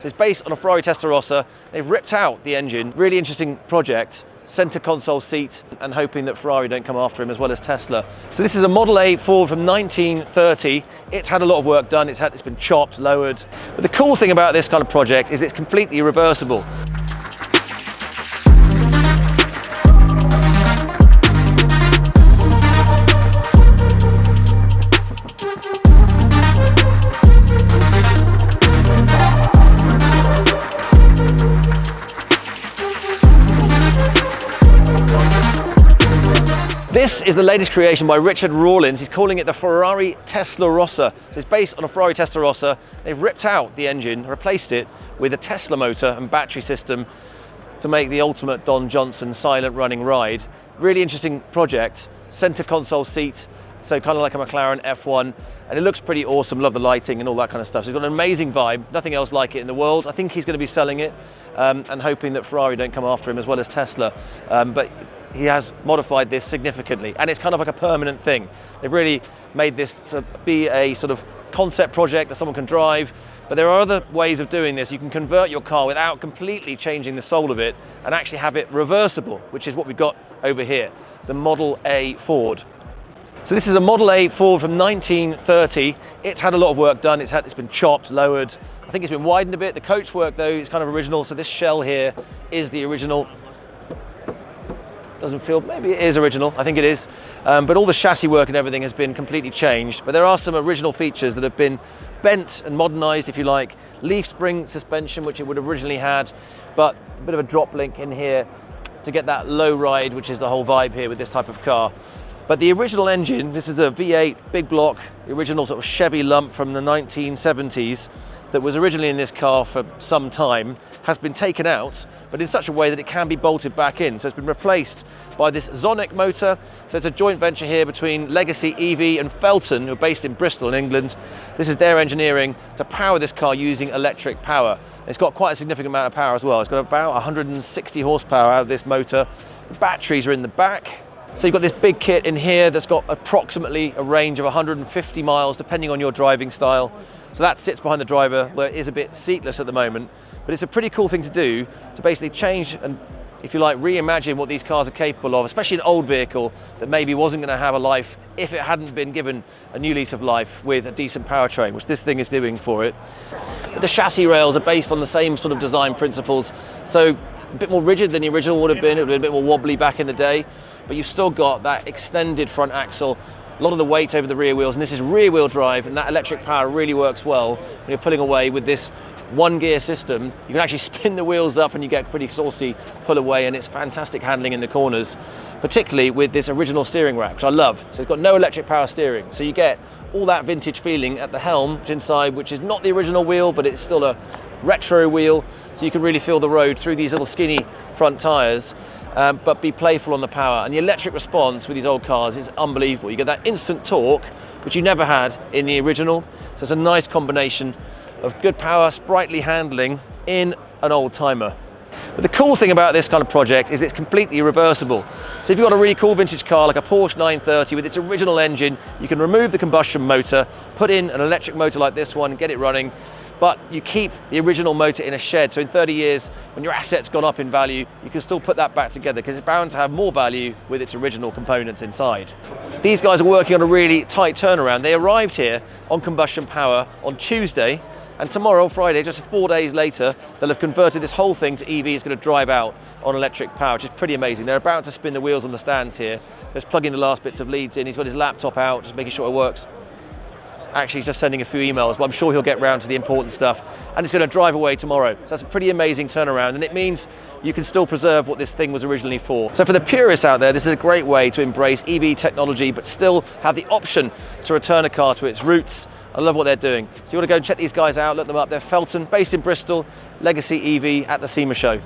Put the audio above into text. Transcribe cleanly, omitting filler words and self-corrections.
It's based on a Ferrari Testarossa. They've ripped out the engine. Really interesting project. Center console seat, and hoping that Ferrari don't come after him, as well as Tesla. So this is a Model A Ford from 1930. It's had a lot of work done. It's been chopped, lowered. But the cool thing about this kind of project is it's completely reversible. This is the latest creation by Rawlings. He's calling it the Ferrari Testarossa. So it's based on a Ferrari Testarossa. They've ripped out the engine, replaced it with a Tesla motor and battery system to make the ultimate Don Johnson silent running ride. Really interesting project. Center console seat, so kind of like a Mclaren F1, and it looks pretty awesome. Love the lighting and all that kind of stuff. So it's got an amazing vibe, nothing else like it in the world. I think he's going to be selling it and hoping that Ferrari don't come after him, as well as Tesla. But he has modified this significantly, and it's kind of like a permanent thing. They've really made this to be a sort of concept project that someone can drive. But there are other ways of doing this. You can convert your car without completely changing the soul of it and actually have it reversible, which is what we've got over here, the Model A Ford. So this is a Model A Ford from 1930. It's had a lot of work done. It's been chopped, lowered. I think it's been widened a bit. The coachwork though is kind of original. So this shell here is the original. Doesn't feel, maybe it is original, I think it is. But all the chassis work and everything has been completely changed. But there are some original features that have been bent and modernized, if you like. Leaf spring suspension, which it would have originally had, but a bit of a drop link in here to get that low ride, which is the whole vibe here with this type of car. But the original engine, this is a V8 big block, the original sort of Chevy lump from the 1970s that was originally in this car for some time, has been taken out, but in such a way that it can be bolted back in. So it's been replaced by this Sonic motor. So it's a joint venture here between Legacy EV and Felton, who are based in Bristol in England. This is their engineering to power this car using electric power. It's got quite a significant amount of power as well. It's got about 160 horsepower out of this motor. The batteries are in the back. So you've got this big kit in here that's got approximately a range of 150 miles, depending on your driving style. So that sits behind the driver, where it is a bit seatless at the moment. But it's a pretty cool thing to do, to basically change and, if you like, reimagine what these cars are capable of, especially an old vehicle that maybe wasn't going to have a life if it hadn't been given a new lease of life with a decent powertrain, which this thing is doing for it. But the chassis rails are based on the same sort of design principles. So a bit more rigid than the original would have been. It would have been a bit more wobbly back in the day. But you've still got that extended front axle, a lot of the weight over the rear wheels, and this is rear wheel drive, and that electric power really works well when you're pulling away with this one gear system. You can actually spin the wheels up and you get pretty saucy pull away, and it's fantastic handling in the corners, particularly with this original steering rack, which I love. So it's got no electric power steering, so you get all that vintage feeling at the helm, which inside, which is not the original wheel, but it's still a retro wheel, so you can really feel the road through these little skinny front tyres. But be playful on the power. And the electric response with these old cars is unbelievable. You get that instant torque, which you never had in the original. So it's a nice combination of good power, sprightly handling in an old timer. But the cool thing about this kind of project is it's completely reversible. So if you've got a really cool vintage car like a Porsche 930 with its original engine, you can remove the combustion motor, put in an electric motor like this one, get it running, but you keep the original motor in a shed. So in 30 years, when your asset's gone up in value, you can still put that back together, because it's bound to have more value with its original components inside. These guys are working on a really tight turnaround. They arrived here on combustion power on Tuesday, and tomorrow, Friday, just 4 days later, they'll have converted this whole thing to EV. It's going to drive out on electric power, which is pretty amazing. They're about to spin the wheels on the stands here. Just plugging the last bits of leads in. He's got his laptop out, just making sure it works. Actually, he's just sending a few emails, but I'm sure he'll get round to the important stuff, and it's going to drive away tomorrow. So that's a pretty amazing turnaround, and it means you can still preserve what this thing was originally for. So for the purists out there, this is a great way to embrace EV technology, but still have the option to return a car to its roots. I love what they're doing. So you want to go and check these guys out, look them up. They're Felton, based in Bristol, Legacy EV at the SEMA show.